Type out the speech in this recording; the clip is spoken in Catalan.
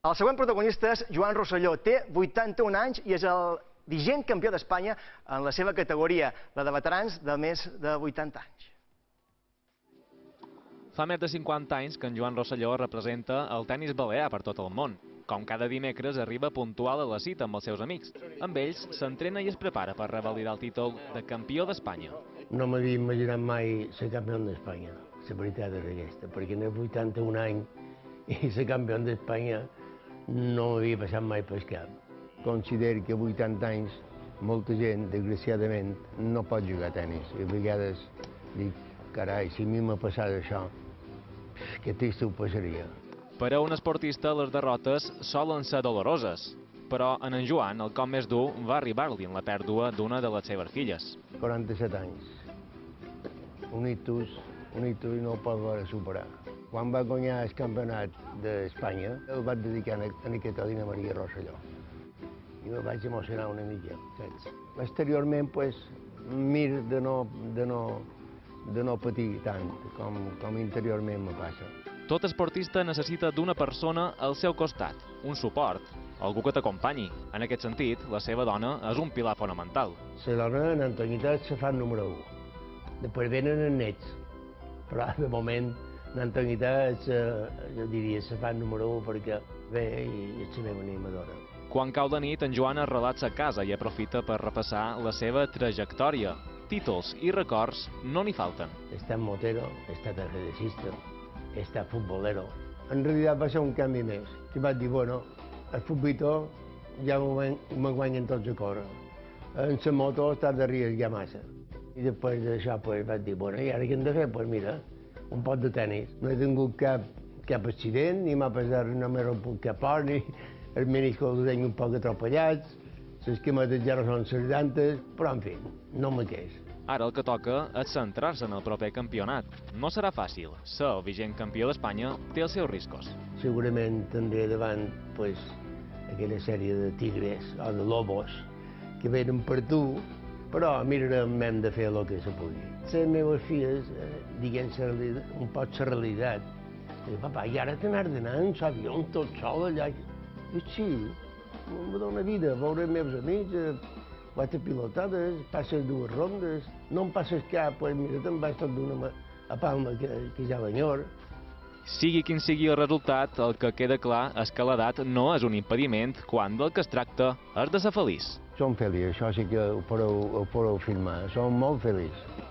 El següent protagonista és Joan Rosselló. Té 81 anys i és el vigent campió d'Espanya en la seva categoria, la de veterans de més de 80 anys. Fa més de 50 anys que en Joan Rosselló representa el tenis balear per tot el món. Com cada dimecres arriba puntual a la cita amb els seus amics. Amb ells s'entrena i es prepara per revalidar el títol de campió d'Espanya. No m'havia imaginat mai ser campió d'Espanya, la veritat és aquesta, perquè en 81 anys i ser campió d'Espanya no m'havia passat mai pel cap. Considero que a 80 anys molta gent, desgraciadament, no pot jugar a tenis. I a vegades dic, carai, si a mi m'ha passat això, que trist ho passaria. Per a un esportista, les derrotes solen ser doloroses. Però en Joan el cop més dur va arribar-li en la pèrdua d'una de les seves filles. 47 anys. Un ictus i no ho pot veure superar. Quan va guanyar el campionat d'Espanya, el vaig dedicar a Caterina Maria Rosselló. I me vaig emocionar una mica, saps? Exteriorment, miro de no patir tant com interiorment me passa. Tot esportista necessita d'una persona al seu costat, un suport, algú que t'acompanyi. En aquest sentit, la seva dona és un pilar fonamental. La dona en Antonieta és la fan número 1. Després venen els nets, però de moment l'Antonieta és, jo diria, la fan número 1 perquè ve i és la meva animadora. Quan cau de nit, en Joan es relaxa a casa i aprofita per repassar la seva trajectòria. Títols i records no n'hi falten. He estat motero, he estat atleticista, he estat futbolero. En realitat va ser un canvi més. Que vaig dir, bueno, el futbolito ja me guanyen tots a córrer. En la moto he estat d'arriesgar massa. I després d'això vaig dir, bueno, i ara què hem de fer? Doncs mira, un pot de tenis. No he tingut cap accident, ni m'ha passat, no m'he romput cap os, ni els meniscos els tinc un poc atropellats, les cametes ja no són cerdantes, però en fi, no me queix. Ara el que toca és centrar-se en el proper campionat. No serà fàcil. Ser el vigent campió d'Espanya té els seus riscos. Segurament tindré davant aquella sèrie de tigres o de lobos que venen per tu, però mirarem, hem de fer el que se pugui. Les meves filles, diguem un poc la realitat. Dic, papa, i ara t'anar d'anar en l'avió tot sol allà? Dic, sí, me dóna vida, veure els meus amics, 4 pilotades, passes 2 rondes, no em passes cap, doncs mira, te'n vas tot d'una a Palma, que ja l'enyor. Sigui quin sigui el resultat, el que queda clar és que l'edat no és un impediment quan del que es tracta és de ser feliç. Som feliços, això sí que ho podeu afirmar, som molt feliços.